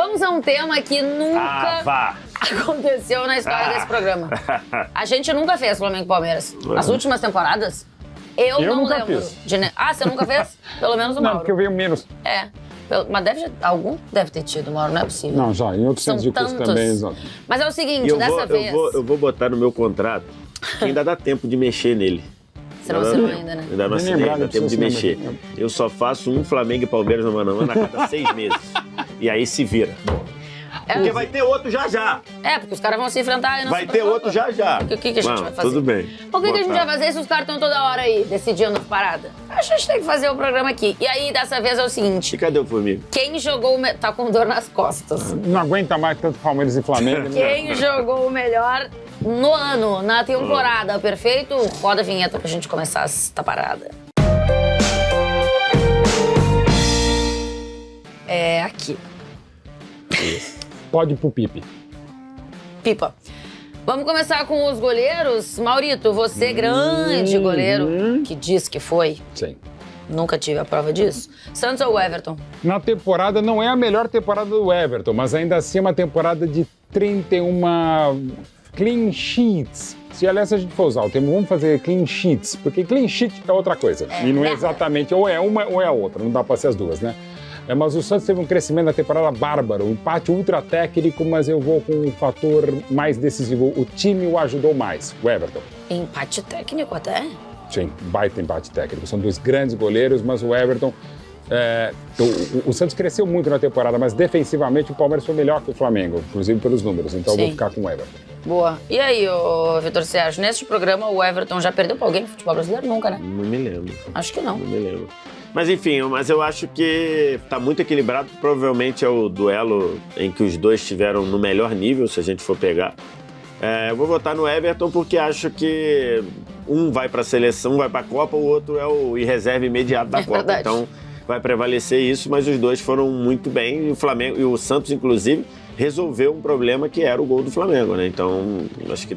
Vamos a um tema que nunca aconteceu na história desse programa. A gente nunca fez Flamengo e Palmeiras. As últimas temporadas, eu não nunca lembro. fiz. Você nunca fez? Pelo menos o Mauro. Não, porque eu venho menos. Mas algum deve ter tido, Mauro, não é possível. Não, já, em outros centros de curso também, exato. Mas é o seguinte, dessa vez... Eu vou botar no meu contrato que ainda dá tempo de mexer nele. Você não assinou ainda, né? Ainda não assinei, dá tempo de mexer. Eu só faço um Flamengo e Palmeiras no Mano a Mano a cada 6 meses. E aí se vira. Porque vai ter outro já já. Porque os caras vão se enfrentar aí na Vai ter outro já já. O que a gente vai fazer? Tudo bem. Por que a gente vai fazer se os caras estão toda hora aí decidindo as paradas? A gente tem que fazer o programa aqui. E aí, dessa vez, é o seguinte. E cadê o Formiga? Quem jogou... Tá com dor nas costas. Não aguenta mais tanto Palmeiras e Flamengo. Quem jogou o melhor no ano, na temporada, perfeito? Roda a vinheta pra gente começar esta parada. É aqui. Pode ir pro Pipe. Pipa. Vamos começar com os goleiros. Maurito, você grande goleiro, que diz que foi. Sim. Nunca tive a prova disso. Santos ou Everton? Na temporada, não é a melhor temporada do Everton, mas ainda assim é uma temporada de 31 clean sheets. Se, aliás, a gente for usar o termo, vamos fazer clean sheets, porque clean sheet é outra coisa. E não é exatamente, ou é uma ou é a outra, não dá pra ser as duas, né? Mas o Santos teve um crescimento na temporada bárbaro, um empate ultra técnico, mas eu vou com um fator mais decisivo. O time o ajudou mais, o Everton. Empate técnico até? Sim, baita empate técnico. São dois grandes goleiros, mas o Everton... o Santos cresceu muito na temporada, mas defensivamente o Palmeiras foi melhor que o Flamengo, inclusive pelos números, então eu vou ficar com o Everton. Boa. E aí, Vitor Sérgio, neste programa o Everton já perdeu pra alguém no futebol brasileiro? Nunca, né? Não me lembro. Acho que não. Não me lembro. Mas enfim, eu acho que tá muito equilibrado. Provavelmente é o duelo em que os dois estiveram no melhor nível, se a gente for pegar. Eu vou votar no Everton porque acho que um vai pra seleção, um vai pra Copa, o outro é o reserva imediato da Copa. Verdade. Então vai prevalecer isso, mas os dois foram muito bem. E o Flamengo e o Santos, inclusive, resolveu um problema que era o gol do Flamengo, né? Então, acho que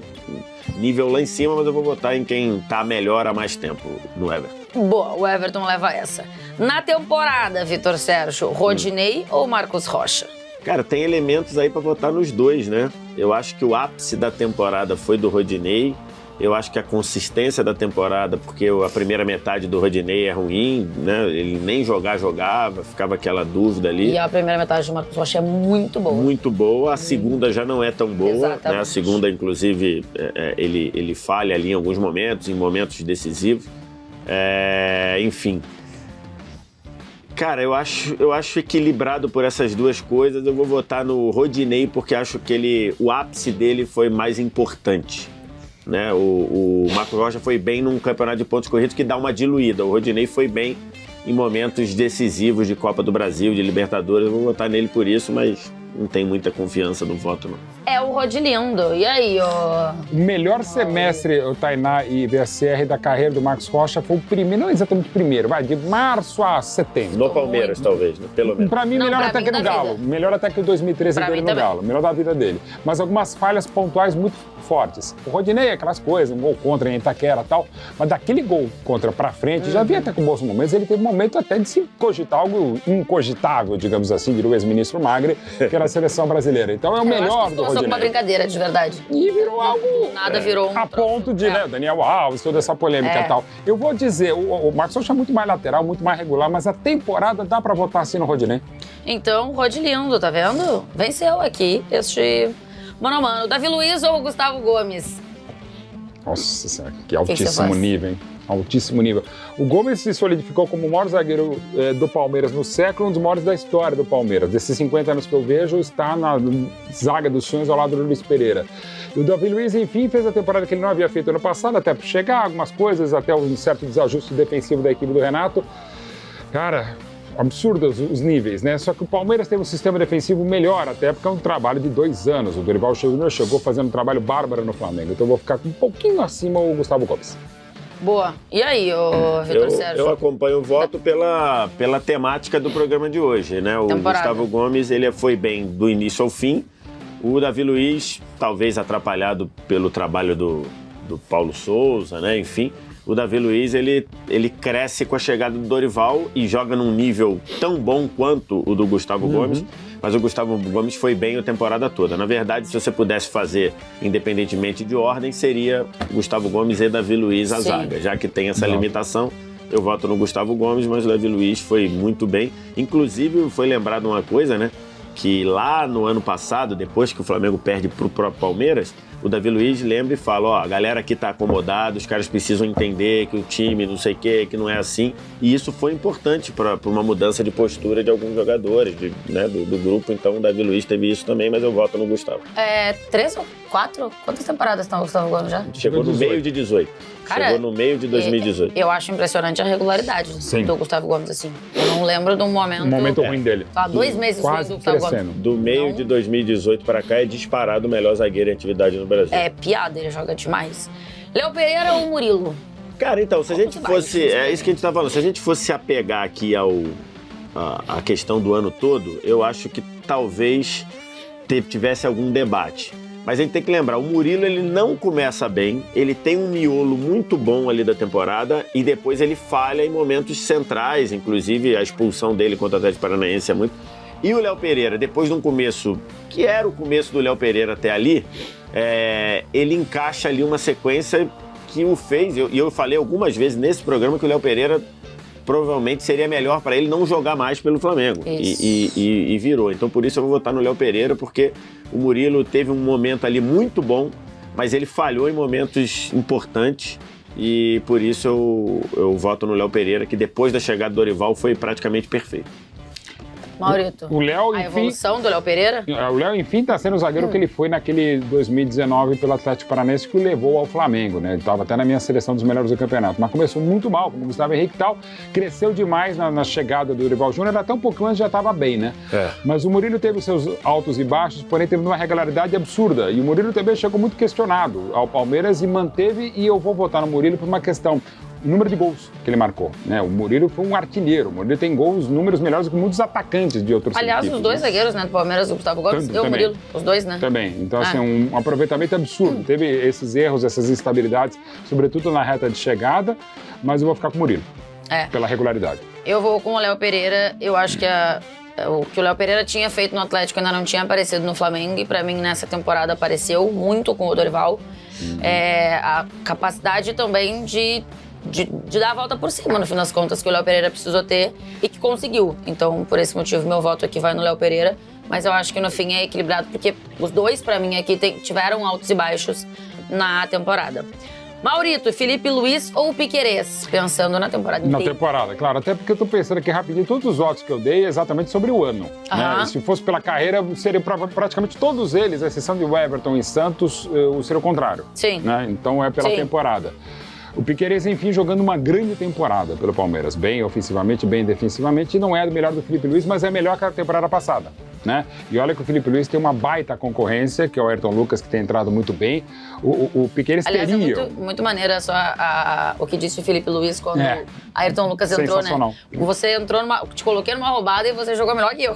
nível lá em cima, mas eu vou votar em quem tá melhor há mais tempo, no Everton. Boa, o Everton leva essa. Na temporada, Vitor Sérgio, Rodinei ou Marcos Rocha? Cara, tem elementos aí pra votar nos dois, né? Eu acho que o ápice da temporada foi do Rodinei. Eu acho que a consistência da temporada, porque a primeira metade do Rodinei é ruim, né? Ele nem jogava, ficava aquela dúvida ali. E a primeira metade do Marcos Rocha é muito boa. Muito boa, a segunda já não é tão boa. Exatamente. Né? A segunda, inclusive, ele falha ali em alguns momentos, em momentos decisivos. Enfim. Cara, eu acho equilibrado por essas duas coisas. Eu vou votar no Rodinei porque acho que o ápice dele foi mais importante. Né? O Marcos Rocha foi bem num campeonato de pontos corridos que dá uma diluída. O Rodinei foi bem em momentos decisivos de Copa do Brasil, de Libertadores. Eu vou votar nele por isso, mas não tenho muita confiança no voto, não. É o Rodilindo. E aí, O melhor semestre, o Tainá e VSR, da carreira do Marcos Rocha foi o primeiro, não exatamente o primeiro, de março a setembro. No Palmeiras, talvez, né? Pelo menos. Pra mim, melhor até que no Galo. Melhor até que o 2013 dele no Galo. Melhor da vida dele. Mas algumas falhas pontuais muito fortes. O Rodinei, aquelas coisas, um gol contra em Itaquera e tal, mas daquele gol contra pra frente, já vinha até com bons momentos, ele teve um momento até de se cogitar algo incogitável, digamos assim, diria o ex-ministro Magre, que era a seleção brasileira. Então é o melhor do Rodinei. Só uma brincadeira, de verdade. E virou algo... Nada virou um... A ponto de, né, Daniel Alves, toda essa polêmica e tal. Eu vou dizer, o Marcos Rocha é muito mais lateral, muito mais regular, mas a temporada dá pra votar assim no Rodinei. Então, Rodilindo, tá vendo? Venceu aqui este mano a mano. Davi Luiz ou Gustavo Gomes? Nossa senhora, que altíssimo nível, hein? Altíssimo nível. O Gomes se solidificou como o maior zagueiro do Palmeiras no século, um dos maiores da história do Palmeiras. Desses 50 anos que eu vejo, está na zaga dos sonhos ao lado do Luiz Pereira. E o Davi Luiz, enfim, fez a temporada que ele não havia feito ano passado, até por chegar algumas coisas, até um certo desajuste defensivo da equipe do Renato. Cara, absurdos os níveis, né? Só que o Palmeiras teve um sistema defensivo melhor, até porque é um trabalho de 2 anos. O Dorival Júnior chegou fazendo um trabalho bárbaro no Flamengo. Então eu vou ficar um pouquinho acima o Gustavo Gomes. Boa. E aí, Vitor Sérgio? Eu acompanho o voto pela temática do programa de hoje, né? O Gustavo Gomes, ele foi bem do início ao fim. O Davi Luiz, talvez atrapalhado pelo trabalho do Paulo Souza, né? Enfim, o Davi Luiz, ele cresce com a chegada do Dorival e joga num nível tão bom quanto o do Gustavo Gomes, mas o Gustavo Gomes foi bem a temporada toda. Na verdade, se você pudesse fazer, independentemente de ordem, seria Gustavo Gomes e Davi Luiz a zaga. Já que tem essa limitação, eu voto no Gustavo Gomes, mas o Davi Luiz foi muito bem. Inclusive, foi lembrado uma coisa, né? Que lá no ano passado, depois que o Flamengo perde pro próprio Palmeiras, o Davi Luiz lembra e fala, ó, a galera aqui tá acomodada, os caras precisam entender que o time não sei o que não é assim. E isso foi importante para uma mudança de postura de alguns jogadores, né, do grupo. Então o Davi Luiz teve isso também, mas eu voto no Gustavo. 3 ou 4? Quantas temporadas está o Gustavo Gomes já? Chegou no meio de 18. Cara, chegou no meio de 2018. Eu acho impressionante a regularidade do Gustavo Gomes, assim. Eu não lembro de um momento ruim dele. Há 2 meses quase do Gustavo Gomes. Do meio de 2018 para cá é disparado o melhor zagueiro em atividade no Brasil. É piada, ele joga demais. Léo Pereira ou Murilo? Cara, então, se a gente fosse... É isso que a gente tá falando. Se a gente fosse se apegar aqui a questão do ano todo, eu acho que talvez tivesse algum debate. Mas a gente tem que lembrar, o Murilo ele não começa bem, ele tem um miolo muito bom ali da temporada e depois ele falha em momentos centrais, inclusive a expulsão dele contra o Atlético Paranaense é muito... E o Léo Pereira, depois de um começo, que era o começo do Léo Pereira até ali, ele encaixa ali uma sequência que o fez, e eu falei algumas vezes nesse programa que o Léo Pereira provavelmente seria melhor para ele não jogar mais pelo Flamengo. E virou. Então, por isso eu vou votar no Léo Pereira, porque o Murilo teve um momento ali muito bom, mas ele falhou em momentos importantes. E por isso eu voto no Léo Pereira, que depois da chegada do Dorival foi praticamente perfeito. Maurito, o Léo, a evolução do Léo Pereira? O Léo, enfim, está sendo o zagueiro que ele foi naquele 2019 pelo Atlético Paranaense que o levou ao Flamengo, né? Ele estava até na minha seleção dos melhores do campeonato, mas começou muito mal, como o Gustavo Henrique e tal, cresceu demais na chegada do Dorival Júnior, até um pouquinho antes já estava bem, né? Mas o Murilo teve os seus altos e baixos, porém teve uma regularidade absurda, e o Murilo também chegou muito questionado ao Palmeiras e manteve, e eu vou votar no Murilo por uma questão... O número de gols que ele marcou, né? O Murilo foi um artilheiro. O Murilo tem números melhores do que muitos atacantes de outros Aliás, equipes. Os dois zagueiros, né? Do Palmeiras, o Gustavo Gomes e o Murilo. Os dois, né? Também. Então, assim, um aproveitamento absurdo. Teve esses erros, essas instabilidades, sobretudo na reta de chegada, mas eu vou ficar com o Murilo. Pela regularidade. Eu vou com o Léo Pereira. Eu acho que o que o Léo Pereira tinha feito no Atlético ainda não tinha aparecido no Flamengo, e pra mim nessa temporada apareceu muito com o Dorival. A capacidade também de dar a volta por cima, no fim das contas, que o Léo Pereira precisou ter e que conseguiu. Então, por esse motivo, meu voto aqui vai no Léo Pereira, mas eu acho que no fim é equilibrado, porque os dois, pra mim, aqui tiveram altos e baixos na temporada. Maurito, Felipe Luiz ou Piquerez, pensando na temporada inteira? Na temporada, claro. Até porque eu tô pensando aqui rapidinho, todos os votos que eu dei exatamente sobre o ano. Né? Se fosse pela carreira, seriam praticamente todos eles, a exceção de Everton e Santos, seria o contrário. Sim. Né? Então é pela temporada. O Piquerez, enfim, jogando uma grande temporada pelo Palmeiras, bem ofensivamente, bem defensivamente, e não é melhor do Felipe Luiz, mas é melhor que a temporada passada, né? E olha que o Felipe Luiz tem uma baita concorrência, que é o Ayrton Lucas, que tem entrado muito bem. O Piquerez teria... Aliás, é muito maneira só o que disse o Felipe Luiz quando Ayrton Lucas entrou, né? Você entrou te coloquei numa roubada e você jogou melhor que eu.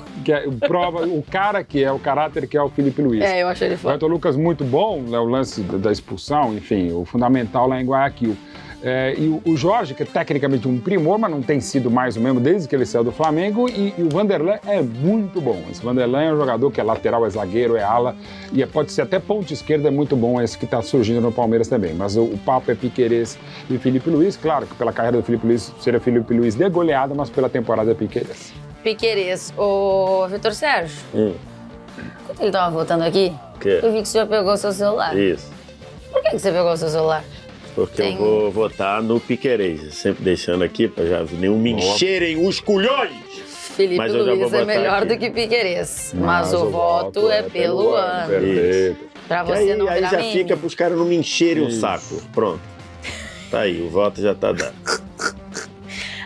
Prova o cara que é, o caráter que é o Felipe Luiz. Eu achei ele foda. O Ayrton Lucas muito bom, né, o lance da expulsão, enfim, o fundamental lá em Guayaquil. E o Jorge, que é tecnicamente um primor, mas não tem sido mais o mesmo desde que ele saiu do Flamengo, e o Vanderlan é muito bom. Esse Vanderlan é um jogador que é lateral, é zagueiro, é ala, e pode ser até ponta esquerda, é muito bom esse que está surgindo no Palmeiras também. Mas o papo é Piquerez e Felipe Luiz, claro que pela carreira do Felipe Luiz seria Felipe Luiz de goleada, mas pela temporada é Piquerez. Piquerez. Ô, Vitor Sérgio, quando ele estava voltando aqui, eu vi que o senhor pegou o seu celular. Isso. Por que você pegou o seu celular? Porque eu vou votar no Piquerez, sempre deixando aqui para já não me encherem os culhões. Felipe Luiz é melhor do que Piquerez, mas o voto é pelo ano. Perfeito. Pra você não aí virar já meme. fica pros caras não me encherem o saco. Pronto. Tá aí, o voto já tá dado.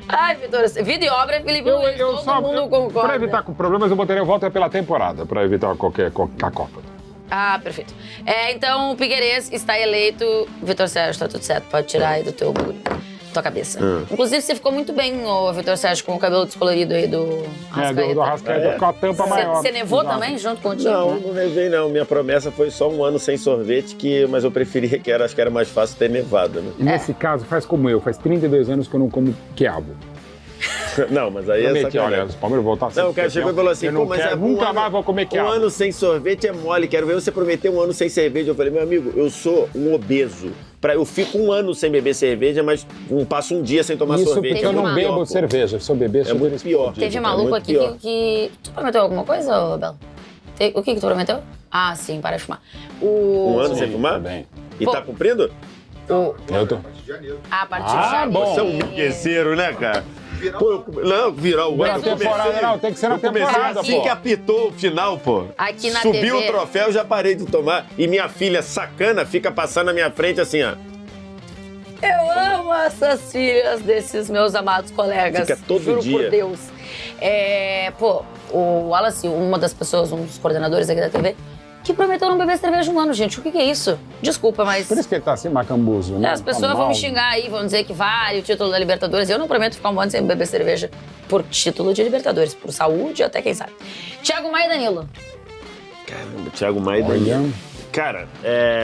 Ai, Vitor, vida e obra é Felipe Luiz, todo mundo concorda. Para evitar problemas, eu botaria o voto pela temporada, para evitar qualquer Copa. Ah, perfeito. Então o Piquerez está eleito. Vitor Sérgio, tá tudo certo. Pode tirar aí do tua cabeça. Inclusive, você ficou muito bem, ô Vitor Sérgio, com o cabelo descolorido aí do Arrascaeta. Do Arrascaeta com a tampa maior. Você nevou também, junto com o time? Não nevei não. Minha promessa foi só um ano sem sorvete, mas eu preferia acho que era mais fácil ter nevado, né? E nesse caso, faz como eu. Faz 32 anos que eu não como quiabo. Não, mas aí Prometi, é olha, sacanagem. os Palmeiras voltar a ser Não, o cara chegou e falou assim, pô, mas nunca mais vou comer um quiabo. ano sem sorvete é mole, quero ver você prometer um ano sem cerveja. Eu falei, meu amigo, eu sou um obeso. Eu fico um ano sem beber cerveja, mas passo um dia sem tomar Isso sorvete. porque eu não bebo cerveja. Se eu beber, é muito pior. Teve maluco aqui que... Tu prometeu alguma coisa, Belo? O que tu prometeu? Ah, sim, para de fumar. Um ano sem fumar? Bem. E tá cumprindo? Eu tô... A partir de janeiro. bom. Você é um enriqueceiro, né, cara? Pô, não, virar o ano. temporada, não, tem que ser na temporada, assim pô. que apitou o final, pô. Aqui na Subiu TV. o troféu, já parei de tomar. E minha filha sacana fica passando na minha frente assim, ó. Eu amo essas filhas desses meus amados colegas. Fica todo Juro dia. por Deus. O Wallace, uma das pessoas, um dos coordenadores aqui da TV, que prometeu não beber cerveja um ano, gente. O que é isso? Desculpa, mas... Por isso que ele tá assim, macambuzo, né? As pessoas Tá vão mal. me xingar aí, vão dizer que vale o título da Libertadores. Eu não prometo ficar um ano sem beber cerveja por título de Libertadores, por saúde, até quem sabe. Thiago Maia e Danilo. Caramba, Thiago Maia e Danilo. Cara,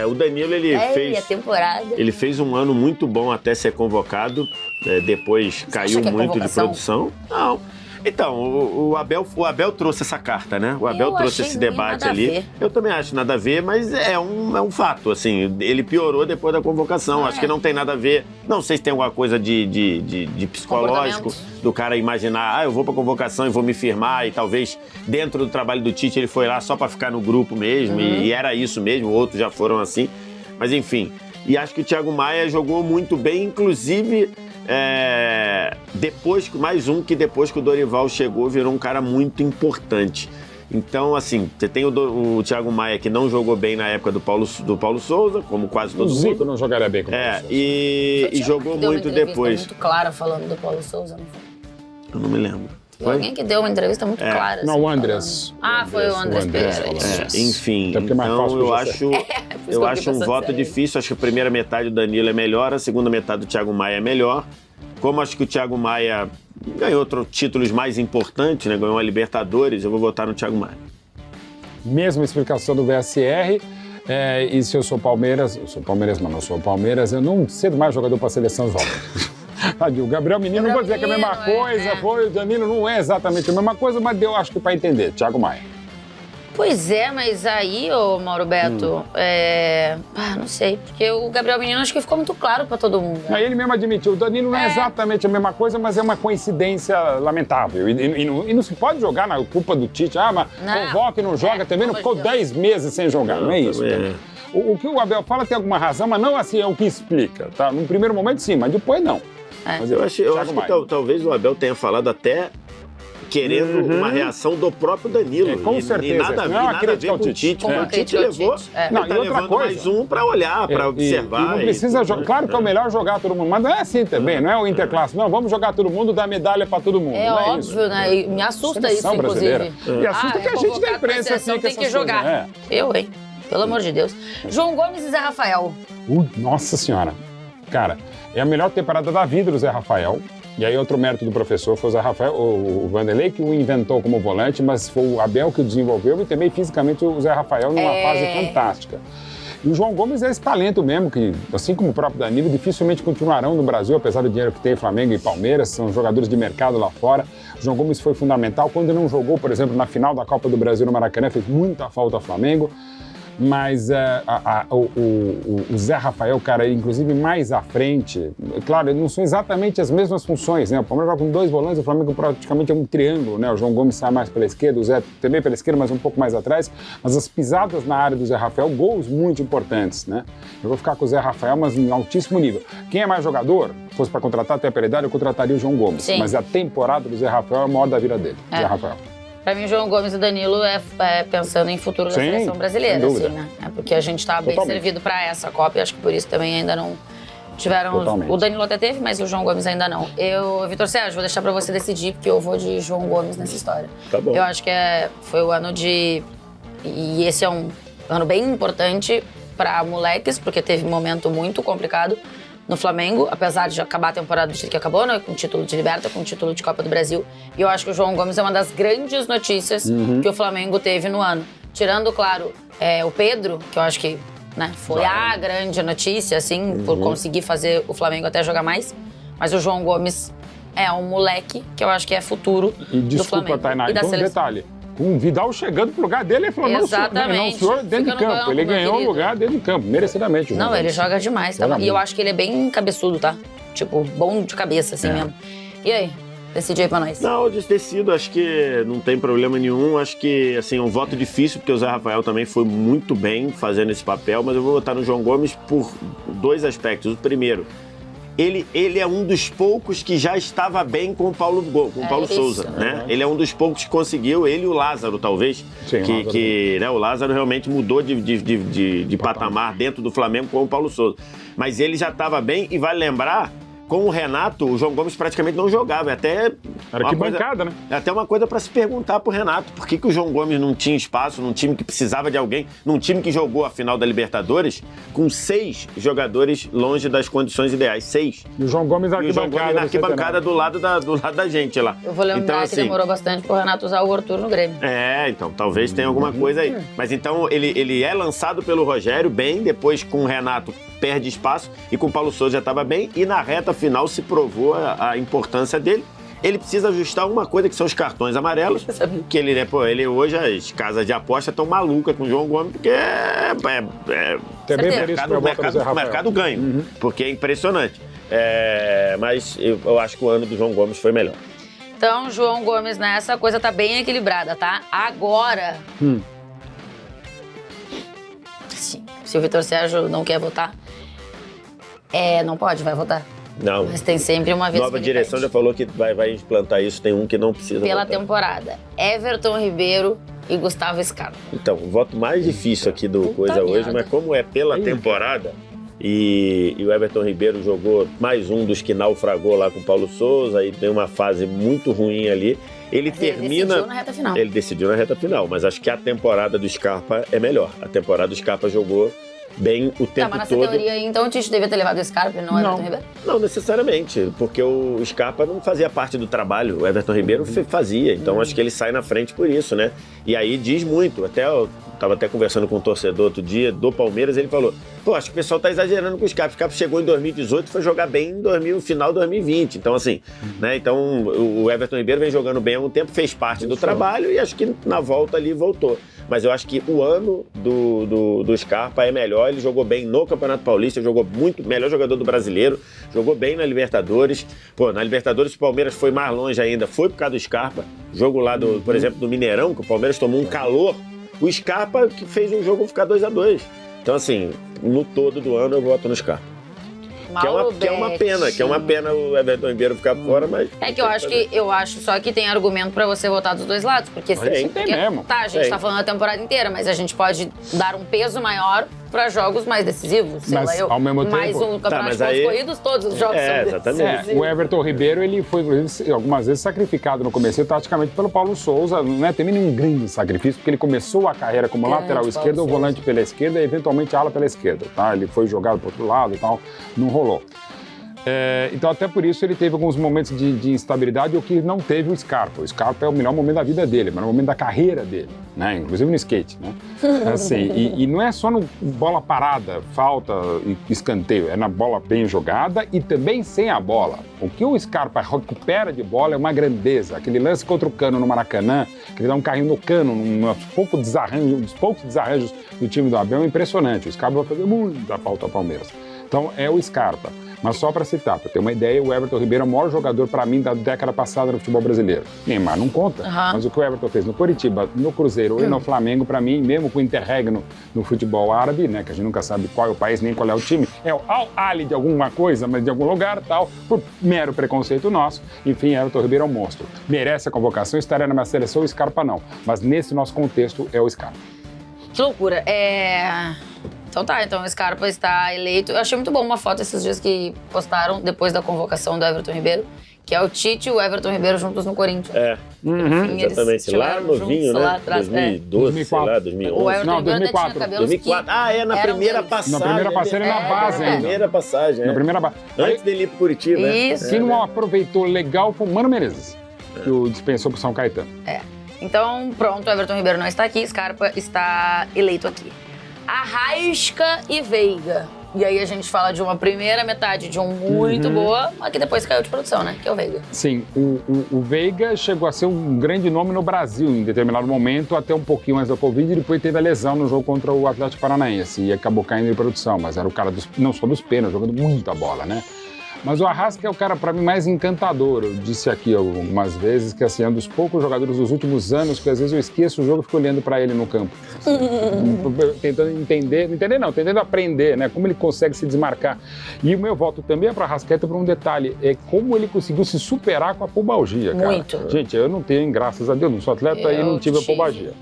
o Danilo, ele fez... a temporada. Ele fez um ano muito bom até ser convocado. Depois caiu acha que é muito de convocação? Produção. Não. Então, o Abel trouxe essa carta, né? O Abel Eu trouxe achei esse meio debate nada a ali. ver. Eu também acho nada a ver, mas é um fato, assim. Ele piorou depois da convocação. Acho que não tem nada a ver. Não sei se tem alguma coisa de psicológico do cara imaginar, eu vou pra convocação e vou me firmar, e talvez dentro do trabalho do Tite ele foi lá só pra ficar no grupo mesmo, e era isso mesmo, outros já foram assim. Mas enfim, e acho que o Thiago Maia jogou muito bem, inclusive... depois que o Dorival chegou, virou um cara muito importante. Então, assim, você tem o Thiago Maia, que não jogou bem na época do Paulo Souza, como quase todo O Zico mundo. não jogaria bem com o Paulo Souza. E jogou muito depois. Muito clara falando do Paulo Souza, não foi? Eu não me lembro. Foi alguém que deu uma entrevista muito clara. Não, assim, o Andrés. falando. Foi o Andrés Pereira. Isso. Enfim, Até porque é mais então fácil eu de acho, Por isso eu que acho um pensando voto sério. difícil. Acho que a primeira metade do Danilo é melhor, a segunda metade do Thiago Maia é melhor. Como acho que o Thiago Maia ganhou outros títulos mais importantes, né? Ganhou a Libertadores, eu vou votar no Thiago Maia. Mesma explicação do VSR. E se eu sou Palmeiras, eu não cedo mais jogador para a seleção jovem. O Gabriel Menino, não vou dizer que é a mesma coisa, foi, o Danilo não é exatamente a mesma coisa, mas deu, acho que para entender, Thiago Maia. Pois é, mas aí, ô Mauro Beto, não sei, porque o Gabriel Menino acho que ficou muito claro pra todo mundo. Né? Aí ele mesmo admitiu, o Danilo não é exatamente a mesma coisa, mas é uma coincidência lamentável. E não se pode jogar na culpa do Tite, mas convoca e não joga também, não ficou 10 meses sem jogar, não é isso? O que o Abel fala tem alguma razão, mas não assim é o que explica, tá? No primeiro momento sim, mas depois não. Mas eu acho que talvez o Abel tenha falado até querendo uma reação do próprio Danilo. Com certeza. E nada a ver com o Tite. Como O Tite levou, Não, ele e outra levando coisa, mais um pra olhar, pra observar. E não precisa jogar. Claro que é o melhor jogar todo mundo, mas não é assim também, não é o Interclasse. Não, vamos jogar todo mundo, dar medalha pra todo mundo. É não óbvio, é isso. né? E me assusta Seleção isso, brasileira. inclusive. E assusta que a gente da imprensa fica fica tem que essas jogar. coisas, Eu, hein? Pelo amor de Deus. João Gomes e Zé Rafael. Nossa Senhora. Cara, é a melhor temporada da vida do Zé Rafael. E aí outro mérito do professor foi o Zé Rafael, o Vanderlei que o inventou como volante, mas foi o Abel que o desenvolveu e também fisicamente o Zé Rafael numa fase fantástica. E o João Gomes é esse talento mesmo, que assim como o próprio Danilo, dificilmente continuarão no Brasil, apesar do dinheiro que tem Flamengo e Palmeiras, são jogadores de mercado lá fora. O João Gomes foi fundamental. Quando não jogou, por exemplo, na final da Copa do Brasil no Maracanã, fez muita falta ao Flamengo. Mas o Zé Rafael, cara, inclusive mais à frente, claro, não são exatamente as mesmas funções, né? O Palmeiras joga com 2 volantes, o Flamengo praticamente é um triângulo, né? O João Gomes sai mais pela esquerda, o Zé também pela esquerda, mas um pouco mais atrás. Mas as pisadas na área do Zé Rafael, gols muito importantes, né? Eu vou ficar com o Zé Rafael, mas em altíssimo nível. Quem é mais jogador, fosse para contratar até a idade, eu contrataria o João Gomes. Sim. Mas a temporada do Zé Rafael é a maior da vida dele, Zé Rafael. Pra mim, João Gomes e Danilo é pensando em futuro da seleção brasileira, assim, né? É porque a gente tá bem servido pra essa Copa e acho que por isso também ainda não tiveram... Totalmente. O Danilo até teve, mas o João Gomes ainda não. Vitor Sérgio, vou deixar pra você decidir, porque eu vou de João Gomes nessa história. Tá bom. Eu acho que foi o ano de... E esse é um ano bem importante pra moleques, porque teve um momento muito complicado no Flamengo, apesar de acabar a temporada do jeito que acabou, né? Com título de Liberta, com título de Copa do Brasil. E eu acho que o João Gomes é uma das grandes notícias que o Flamengo teve no ano. Tirando, claro, o Pedro, que eu acho que foi a grande notícia, assim, por conseguir fazer o Flamengo até jogar mais. Mas o João Gomes é um moleque que eu acho que é futuro E do desculpa, Flamengo. Tainá, E da então um seleção. detalhe. Com o Vidal chegando pro lugar dele, ele falou, Exatamente. não, senhor, dentro Fica de no campo. banco, Ele meu ganhou o querido. lugar dentro de campo, merecidamente. Não, ele joga demais. Tá? Joga E eu muito. acho que ele é bem cabeçudo, tá? Tipo, bom de cabeça, assim mesmo. E aí? Decide aí pra nós. Não, decido, acho que não tem problema nenhum. Acho que, assim, é um voto difícil, porque o Zé Rafael também foi muito bem fazendo esse papel, mas eu vou votar no João Gomes por 2 aspectos. O primeiro, ele é um dos poucos que já estava bem com o Paulo isso. Souza, né? Ele é um dos poucos que conseguiu, ele e o Lázaro, talvez, Sim, que né, o Lázaro realmente mudou de patamar dentro do Flamengo com o Paulo Souza. Mas ele já estava bem, e vale lembrar, com o Renato, o João Gomes praticamente não jogava. Era que bancada, né? É até uma coisa para se perguntar pro Renato. Por que o João Gomes não tinha espaço num time que precisava de alguém, num time que jogou a final da Libertadores, com 6 jogadores longe das condições ideais? 6. E o João Gomes na E o João Gomes na arquibancada do lado da gente lá. Eu vou lembrar então, que assim, demorou bastante pro Renato usar o Arthur no Grêmio. então, talvez tenha alguma coisa aí. Mas então, ele é lançado pelo Rogério bem, depois com o Renato perde espaço, e com o Paulo Souza já estava bem, e na reta final se provou a importância dele. Ele precisa ajustar uma coisa, que são os cartões amarelos, que ele hoje, as casas de aposta estão malucas com o João Gomes, porque Também por isso que eu voto no Zé o Rafael. mercado ganha, porque é impressionante. Mas eu acho que o ano do João Gomes foi melhor. Então, João Gomes nessa, a coisa tá bem equilibrada, tá? Agora... Sim. Se o Vitor Sérgio não quer votar, não pode, vai votar. Não. Mas tem sempre uma vez Nova que ele direção perde. já falou que vai implantar isso, tem um que não precisa Pela votar. temporada, Everton Ribeiro e Gustavo Scarpa. Então, o voto mais difícil aqui do Puta Coisa merda. hoje, mas como é pela temporada, e o Everton Ribeiro jogou mais um dos que naufragou lá com o Paulo Souza, e tem uma fase muito ruim ali. Ele termina... decidiu na reta final. Ele decidiu na reta final, mas acho que a temporada do Scarpa é melhor. A temporada do Scarpa jogou bem o tempo Tá, mas nessa todo. teoria aí, então o Tite devia ter levado o Scarpa e não o Everton Ribeiro? Não necessariamente, porque o Scarpa não fazia parte do trabalho, o Everton Ribeiro fazia, então acho que ele sai na frente por isso, né? E aí diz muito, eu tava até conversando com um torcedor outro dia do Palmeiras, ele falou, acho que o pessoal tá exagerando com o Scarpa. O Scarpa chegou em 2018 e foi jogar bem no final de 2020, então assim, né? Então o Everton Ribeiro vem jogando bem há algum tempo, fez parte do trabalho, e acho que na volta ali voltou. Mas eu acho que o ano do Scarpa é melhor, ele jogou bem no Campeonato Paulista, jogou muito, melhor jogador do Brasileiro, jogou bem na Libertadores. Na Libertadores o Palmeiras foi mais longe ainda, foi por causa do Scarpa. Jogo lá, por exemplo, do Mineirão, que o Palmeiras tomou um calor, o Scarpa que fez um jogo ficar 2-2. Então assim, no todo do ano eu voto no Scarpa. Que é uma pena o Everton Ribeiro ficar fora, mas... É que eu acho só que tem argumento pra você votar dos dois lados, porque Tem mesmo. Tá, a gente tá falando a temporada inteira, mas a gente pode dar um peso maior pra jogos mais decisivos. Sei Mas, lá, ao mesmo mais tempo- um campeonato mas de pontos aí- corridos, todos os jogos são exatamente. decisivos. O Everton Ribeiro, ele foi, inclusive, algumas vezes sacrificado no começo, taticamente, pelo Paulo Souza. Não é também nenhum grande sacrifício, porque ele começou a carreira como Grande lateral Paulo esquerdo, ou Souza. volante pela esquerda, e eventualmente ala pela esquerda, tá? Ele foi jogado pro outro lado e tal, não rolou. Então, até por isso, ele teve alguns momentos de instabilidade, o que não teve o Scarpa. O Scarpa é o melhor momento da vida dele, mas é o momento da carreira dele, né? Inclusive no skate, né? Assim, e não é só no bola parada, falta e escanteio, é na bola bem jogada e também sem a bola. O que o Scarpa recupera de bola é uma grandeza. Aquele lance contra o Cano no Maracanã, que ele dá um carrinho no Cano, um dos poucos desarranjos do time do Abel, é impressionante. O Scarpa vai fazer muita falta ao Palmeiras. Então, é o Scarpa. Mas só para citar, para ter uma ideia, o Everton Ribeiro é o maior jogador, para mim, da década passada no futebol brasileiro. Neymar não conta, mas o que o Everton fez no Coritiba, no Cruzeiro e no Flamengo, para mim, mesmo com o interregno no futebol árabe, né, que a gente nunca sabe qual é o país nem qual é o time, é o Al-Ahly de alguma coisa, mas de algum lugar, tal, por mero preconceito nosso. Enfim, Everton Ribeiro é um monstro. Merece a convocação, estaria na minha seleção, o Scarpa não. Mas nesse nosso contexto, é o Scarpa. Que loucura. Então tá, então o Scarpa está eleito. Eu achei muito bom uma foto esses dias que postaram depois da convocação do Everton Ribeiro, que é o Tite e o Everton Ribeiro juntos no Corinthians. Exatamente. Lá estiveram novinho, juntos né? lá atrás, 2012, sei lá, 2011. O Everton Não, Ribeiro ainda 2004. tinha cabelos 2004. Na eram primeira deles. passagem. Na primeira passagem, na base Na ainda. primeira passagem, Na primeira base. Antes dele ir pro Curitiba. Isso. Quem não aproveitou legal foi o Mano Menezes, que o dispensou pro São Caetano. Então, pronto, o Everton Ribeiro não está aqui, Scarpa está eleito aqui. Arrasca e Veiga. E aí a gente fala de uma primeira metade de um muito boa, mas que depois caiu de produção, né? Que é o Veiga. Sim, o Veiga chegou a ser um grande nome no Brasil em determinado momento, até um pouquinho mais da Covid, e depois teve a lesão no jogo contra o Atlético Paranaense e acabou caindo de produção, mas era o cara não só dos pênaltis, jogando muita bola, né? Mas o Arrasca é o cara, para mim, mais encantador. Eu disse aqui algumas vezes que assim, é um dos poucos jogadores dos últimos anos que às vezes eu esqueço o jogo e fico olhando para ele no campo. Tentando tentando aprender, né? Como ele consegue se desmarcar. E o meu voto também é para Arrascaeta por um detalhe, é como ele conseguiu se superar com a pubalgia, cara. Muito. Gente, eu não tenho, graças a Deus, não sou atleta e não tive a pubalgia.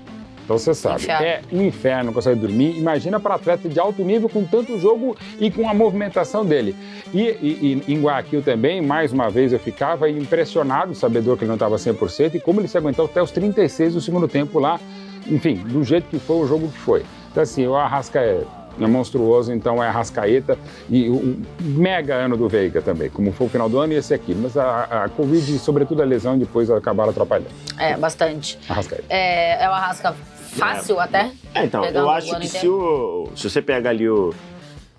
Então você sabe, é um inferno, não consegue dormir. Imagina para atleta de alto nível com tanto jogo e com a movimentação dele. E em Guayaquil também, mais uma vez eu ficava impressionado, sabedor que ele não estava 100%, e como ele se aguentou até os 36 do segundo tempo lá, enfim, do jeito que foi o jogo que foi. Então assim, o Arrasca é monstruoso, então é Arrascaeta e o mega ano do Veiga também, como foi o final do ano e esse aqui. Mas a Covid, sobretudo a lesão, depois acabaram atrapalhando. É, bastante. Arrascaeta. É o Arrasca fácil até. Então, eu acho que se você pega ali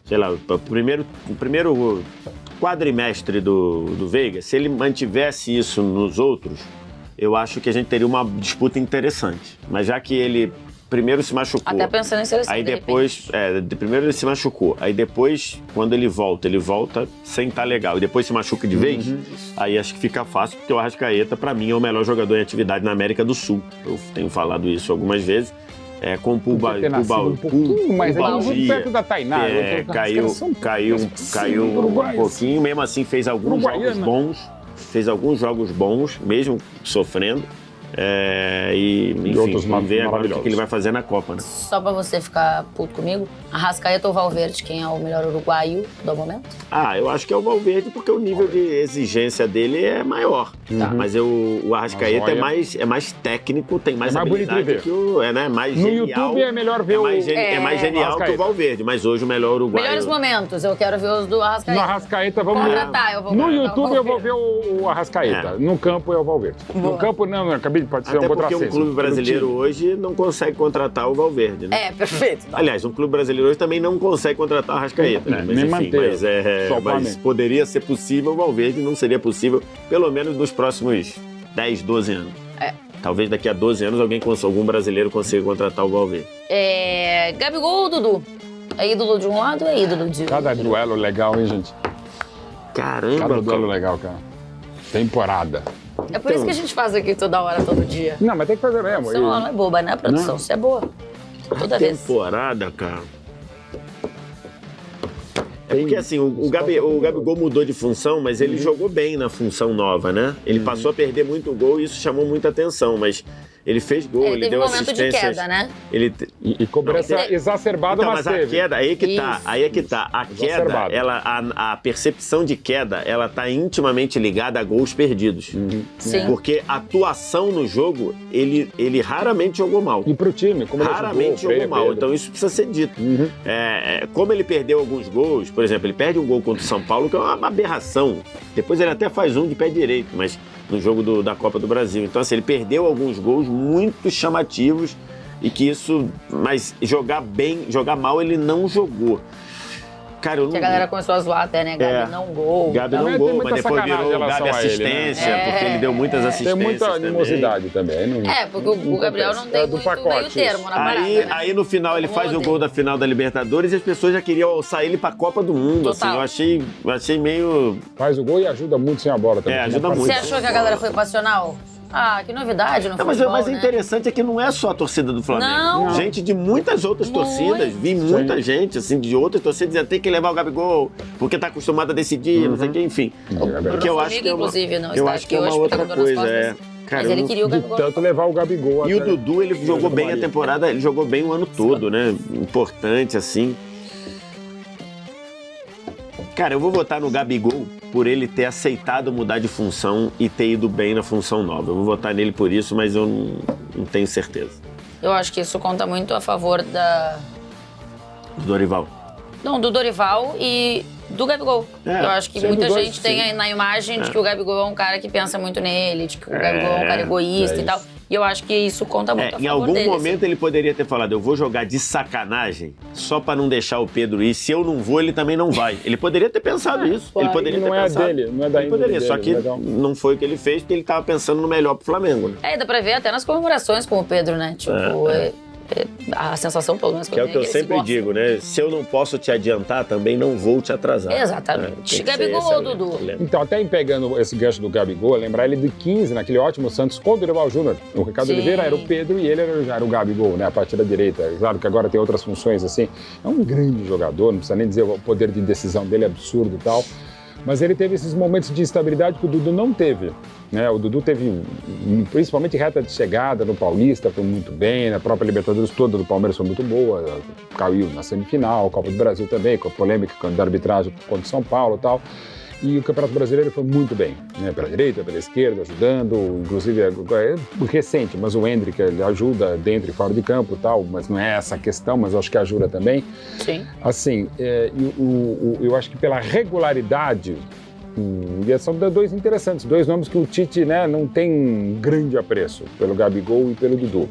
sei lá, o primeiro quadrimestre do Veiga, se ele mantivesse isso nos outros, eu acho que a gente teria uma disputa interessante. Mas já que ele primeiro se machucou. Até pensando em seleção, aí depois, primeiro ele se machucou. Aí depois, quando ele volta sem estar legal. E depois se machuca de vez, aí acho que fica fácil, porque o Arrascaeta, pra mim, é o melhor jogador em atividade na América do Sul. Eu tenho falado isso algumas vezes. Com pubalgia, perto da Tainá. Caiu um pouquinho, mesmo assim fez alguns jogos bons, mesmo sofrendo. Enfim, vamos ver agora o que ele vai fazer na Copa, né? Só pra você ficar puto comigo, Arrascaeta ou Valverde, quem é o melhor uruguaio do momento? Eu acho que é o Valverde, porque o nível de exigência dele é maior. Mas o Arrascaeta é mais técnico, tem mais habilidade que mais no genial. YouTube é melhor ver é mais genial que o Valverde, mas hoje o melhor uruguaio... Melhores momentos, eu quero ver os do Arrascaeta. No Arrascaeta, vamos ver. No YouTube eu vou ver o Arrascaeta, no campo é o Valverde. No campo não, acabei pode ser até um porque um clube brasileiro hoje não consegue contratar o Valverde, né? Perfeito. Aliás, um clube brasileiro hoje também não consegue contratar o Arrascaeta, né? Mas, enfim, mas poderia ser possível, o Valverde não seria possível, pelo menos nos próximos 10, 12 anos. Talvez daqui a 12 anos algum brasileiro consiga contratar o Valverde. Gabigol ou Dudu? É ídolo de um lado ou é ídolo de outro? Cada duelo legal, hein, gente? Caramba, cada duelo legal, cara. Temporada. É por isso que a gente faz aqui toda hora, todo dia. Não, mas tem que fazer mesmo. Produção não é boba, né, produção? Isso é boa. Toda vez. Temporada, cara. Porque assim, o Gabigol mudou de função, mas ele jogou bem na função nova, né? Ele passou a perder muito gol e isso chamou muita atenção, mas ele fez gol, ele deu assistência. Teve um momento de queda, né? E cobrança exacerbada, mas a queda, aí é que tá. A queda, a percepção de queda, ela tá intimamente ligada a gols perdidos. Sim. Porque a atuação no jogo, ele raramente jogou mal. E pro time, como ele raramente jogou mal. Então isso precisa ser dito. Como ele perdeu alguns gols, por exemplo, ele perde um gol contra o São Paulo, que é uma aberração. Depois ele até faz um de pé direito, mas no jogo da Copa do Brasil. Então, assim, ele perdeu alguns gols muito chamativos e que isso... Mas jogar mal, ele não jogou. Cara, eu não... Que a galera começou a zoar até, né? Gabi não gol. Gabi não gol, mas depois virou Gabi assistência, ele, né? Porque ele deu muitas assistências. Tem muita animosidade também. Porque o Gabriel não tem muito meio termo na parada, né? Aí no final ele faz o gol da final da Libertadores e as pessoas já queriam sair ele pra Copa do Mundo. Total. Assim, eu achei meio... Faz o gol e ajuda muito sem a bola também. Ajuda muito. Você achou que a galera foi passional? Que novidade, não foi mas o interessante é que não é só a torcida do Flamengo. Não. Gente de muitas outras torcidas. Vi muita gente, assim, de outras torcidas dizendo tem que levar o Gabigol, porque tá acostumado a decidir, não sei o que, enfim. Porque eu acho que inclusive, não eu acho que é uma outra coisa. Cara, mas ele queria o Gabigol. Tanto levar o Gabigol. E o Dudu, ele jogou bem a temporada, ele jogou bem o ano todo, né? Importante, assim. Cara, eu vou votar no Gabigol por ele ter aceitado mudar de função e ter ido bem na função nova. Eu vou votar nele por isso, mas eu não tenho certeza. Eu acho que isso conta muito a favor do Dorival. Não, do Dorival e do Gabigol. Eu acho que muita gente tem na imagem de que o Gabigol é um cara que pensa muito nele, de que o Gabigol é um cara egoísta e tal. E eu acho que isso conta muito a favor em algum dele, momento assim. ele poderia ter falado, eu vou jogar de sacanagem só pra não deixar o Pedro ir. Se eu não vou, ele também não vai. Ele poderia ter pensado isso. claro. Ele poderia Não ter é pensado. dele, não é da ele índole poderia, dele, só que legal. não foi o que ele fez, porque ele tava pensando no melhor pro Flamengo, né? Dá pra ver até nas comemorações com o Pedro, né? Tipo, a sensação, pelo menos, Que é o que eu eles sempre gostam. digo, né? Se eu não posso te adiantar, também não vou te atrasar. Exatamente. Tem que ser Gabigol essa ou Dudu? a lembra. Então, até em pegando esse gancho do Gabigol, lembrar ele de 15, naquele ótimo Santos com o Dorival Júnior. O Ricardo Sim. Oliveira era o Pedro e ele já era o Gabigol, né? A partir da direita. Claro que agora tem outras funções, assim. É um grande jogador, não precisa nem dizer o poder de decisão dele é absurdo e tal. Mas ele teve esses momentos de instabilidade que o Dudu não teve. Né? O Dudu teve, principalmente reta de chegada no Paulista, foi muito bem, na própria Libertadores toda do Palmeiras foi muito boa, caiu na semifinal, Copa do Brasil também, com a polêmica da arbitragem contra o São Paulo e tal. E o Campeonato Brasileiro foi muito bem, né? Pela direita, pela esquerda, ajudando, inclusive é recente, mas o Endrick ele ajuda dentro e fora de campo e tal, mas não é essa a questão, mas eu acho que ajuda também. Sim. Assim, eu acho que pela regularidade, e são dois interessantes, dois nomes que o Tite, né, não tem grande apreço, pelo Gabigol e pelo Dudu.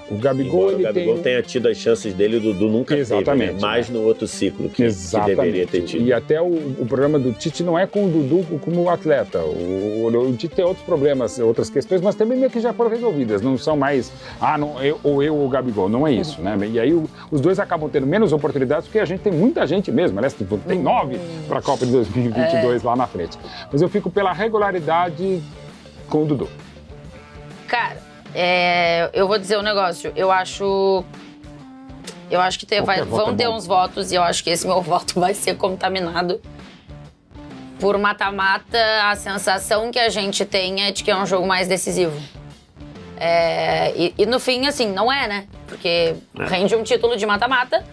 O Gabigol, Embora o Gabigol tenha tido as chances dele, o Dudu nunca Exatamente, teve, né? Mais no outro ciclo que deveria ter tido. E até o problema do Tite não é com o Dudu como atleta. O Tite tem outros problemas, outras questões, mas também meio que já foram resolvidas. Não são mais, eu ou o Gabigol. Não é isso, né? E aí os dois acabam tendo menos oportunidades porque a gente tem muita gente mesmo. Aliás, tem 9 para a Copa de 2022 lá na frente. Mas eu fico pela regularidade com o Dudu. Cara, eu vou dizer um negócio. Eu acho que vão ter uns votos e eu acho que esse meu voto vai ser contaminado por mata-mata. A sensação que a gente tem é de que é um jogo mais decisivo. E no fim, assim, não é, né? Porque rende um título de mata-mata.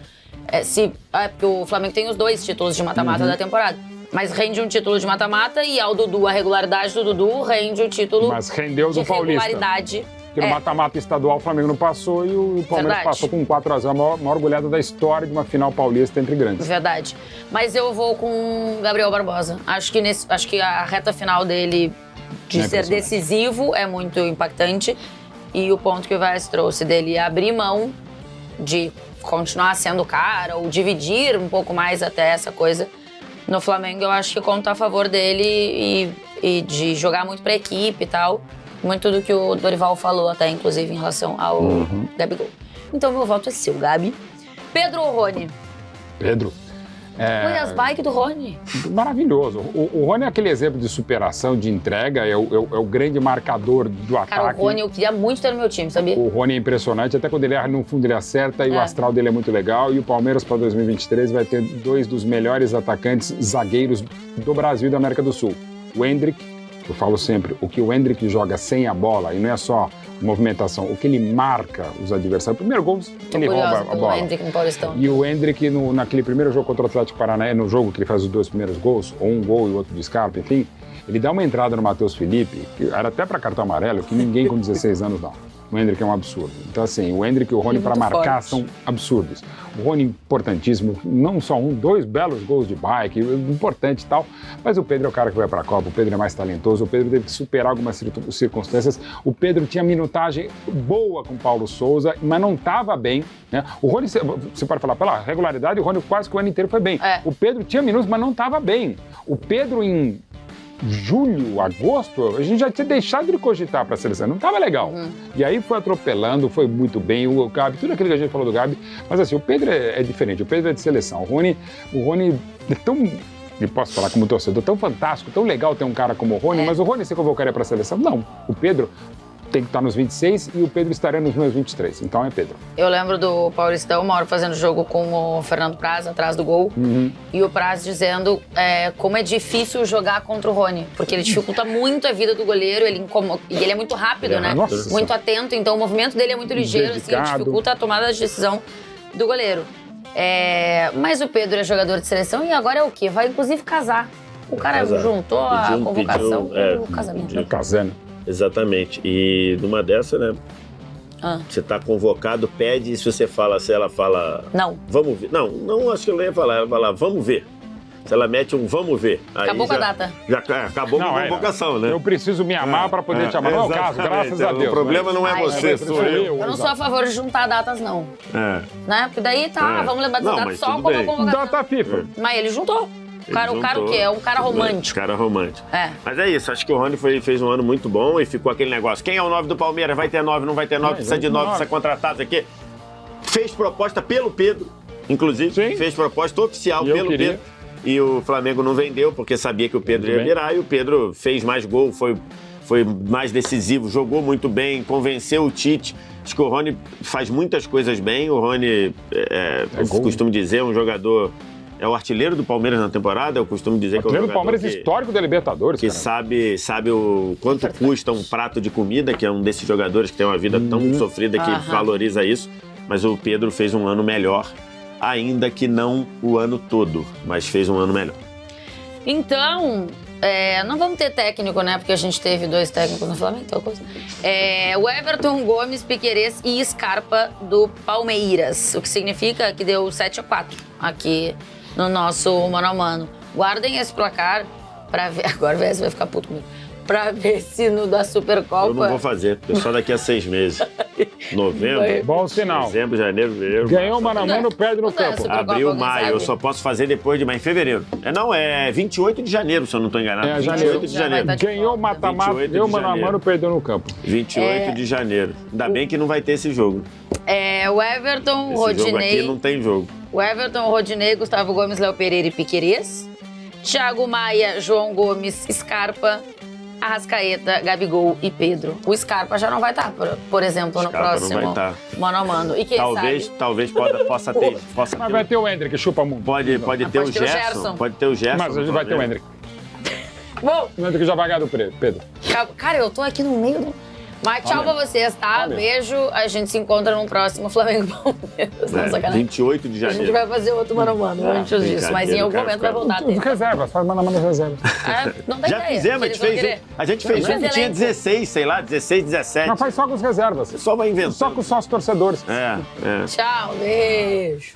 Porque o Flamengo tem os 2 títulos de mata-mata da temporada. Mas rende um título de mata-mata e ao Dudu, a regularidade do Dudu rende o título Mas rendeu de do Paulista. regularidade. Porque no mata-mata estadual o Flamengo não passou e o Palmeiras Verdade. passou com 4-0, a maior goleada da história de uma final paulista entre grandes. Verdade. Mas eu vou com Gabriel Barbosa. Acho que a reta final dele de ser decisivo é muito impactante. E o ponto que o Vaz trouxe dele abrir mão de continuar sendo o cara ou dividir um pouco mais até essa coisa no Flamengo, eu acho que conta a favor dele e de jogar muito pra equipe e tal. Muito do que o Dorival falou até, inclusive, em relação ao Gabigol. Então, meu voto é seu, Gabi. Pedro ou Rony? Pedro. Foi as bikes do Rony. Maravilhoso. O Rony é aquele exemplo de superação, de entrega, é o grande marcador do ataque. Cara, o Rony eu queria muito ter no meu time, sabia? O Rony é impressionante, até quando ele erra no fundo ele acerta e o astral dele é muito legal. E o Palmeiras para 2023 vai ter 2 dos melhores atacantes zagueiros do Brasil e da América do Sul. O Endrick, eu falo sempre, o que o Endrick joga sem a bola, e não é só movimentação, o que ele marca os adversários. Primeiro gol, ele rouba a bola. O Endrick no Paulistão. E o Endrick, naquele primeiro jogo contra o Atlético Paranaense, no jogo que ele faz os 2 primeiros gols, ou um gol e o outro de Scarpa, enfim, ele dá uma entrada no Matheus Felipe, que era até para cartão amarelo, que ninguém com 16 anos dá. O Endrick é um absurdo. Então, assim, o Endrick e o Rony para marcar são absurdos. O Rony importantíssimo, não só 2 belos gols de bike, importante e tal, mas o Pedro é o cara que vai para a Copa, o Pedro é mais talentoso, o Pedro teve que superar algumas circunstâncias, o Pedro tinha minutagem boa com o Paulo Souza, mas não estava bem, né? O Rony, você pode falar, pela regularidade, o Rony quase que o ano inteiro foi bem. O Pedro tinha minutos, mas não estava bem. O Pedro em julho, agosto, a gente já tinha deixado de cogitar para a seleção, não estava legal. E aí foi atropelando, foi muito bem, o Gabi, tudo aquilo que a gente falou do Gabi, mas assim, o Pedro é diferente, o Pedro é de seleção, o Rony é tão, e posso falar como torcedor, tão fantástico, tão legal ter um cara como o Rony, mas o Rony se convocaria para a seleção? Não, o Pedro tem que estar nos 26 e o Pedro estaria nos meus 23, então é Pedro. Eu lembro do Paulistão, uma hora fazendo jogo com o Fernando Praz, atrás do gol, e o Praz dizendo como é difícil jogar contra o Rony, porque ele dificulta muito a vida do goleiro, ele incomoda, e ele é muito rápido, né? Nossa. Muito atento, então o movimento dele é muito ligeiro, assim, dificulta a tomada de decisão do goleiro. Mas o Pedro é jogador de seleção e agora é o quê? Vai inclusive casar. O cara juntou a convocação com o casamento. Casando. Exatamente. E numa dessa, né? Você tá convocado, pede, e se você fala, se ela fala... Não. Vamos ver. Não, acho que ela ia falar. Ela vai falar, vamos ver. Se ela mete um vamos ver. Aí Acabou com a data. Já acabou com a convocação, né? Eu preciso me amar para poder te amar. Não é o caso, graças a Deus. O problema não é você, sou eu. Eu não sou a favor de juntar datas, não. Né? Porque daí vamos lembrar dessa data só como a convocação. Data FIFA. Mas ele juntou. O cara o quê? É um cara romântico. Cara romântico. Mas é isso, acho que o Rony fez um ano muito bom e ficou aquele negócio. Quem é o 9 do Palmeiras? Vai ter 9, não vai ter 9, precisa de 9, precisa contratar, isso aqui. Fez proposta pelo Pedro, inclusive. Sim. Fez proposta oficial pelo Pedro. E o Flamengo não vendeu, porque sabia que o Pedro ia virar. E o Pedro fez mais gol, foi mais decisivo, jogou muito bem, convenceu o Tite. Acho que o Rony faz muitas coisas bem. O Rony, eu costumo dizer, é um jogador... É o artilheiro do Palmeiras na temporada, eu costumo dizer que é o jogador do Palmeiras histórico da Libertadores. Que sabe o quanto custa um prato de comida, que é um desses jogadores que tem uma vida tão sofrida que valoriza isso. Mas o Pedro fez um ano melhor, ainda que não o ano todo, mas fez um ano melhor. Então, não vamos ter técnico, né? Porque a gente teve 2 técnicos no Flamengo, então coisa. O Everton, Gomes, Piquerez e Scarpa do Palmeiras, o que significa que deu 7-4 aqui no nosso mano a mano. Guardem esse placar pra ver. Agora o VS vai ficar puto comigo. Pra ver se no da Supercopa. Eu não vou fazer, porque só daqui a 6 meses. Novembro. Bom sinal. Dezembro, janeiro, fevereiro. Ganhou mano a mano, perde no campo. Abril, maio. Eu só posso fazer depois de maio. Em fevereiro. É 28 de janeiro, se eu não estou enganado. 28 de janeiro. Ganhou mata-mata, ganhou mano a mano, perdeu no campo. 28 de janeiro. Ainda bem que não vai ter esse jogo. O Everton, esse Rodinei. Jogo aqui não tem jogo. O Everton, Rodinei, Gustavo Gomes, Léo Pereira e Piquerez. Thiago Maia, João Gomes, Scarpa, Arrascaeta, Gabigol e Pedro. O Scarpa já não vai estar, por exemplo, no próximo não vai mano a mano. E quem talvez possa ter. Mas vai ter o Hendrick, chupa muito. Pode ter o Gerson. Pode ter o Gerson. Mas a gente vai ter o Hendrick. Bom, o Hendrick já vai ganhar do Pedro. Cara, eu tô aqui no meio do... Mas tchau pra vocês, tá? Beijo. A gente se encontra no próximo Flamengo Palmeiras. Não, sacanagem. 28 de janeiro. A gente vai fazer outro mano a mano antes disso. Mas em algum momento vai voltar. Reservas, faz mano a mano reserva. Não tem Já ideia. fizemos, a gente fez um que tinha 16, sei lá, 16, 17. Mas faz só com os reservas. Só vai inventando. Só com os sócios torcedores. Tchau, beijo.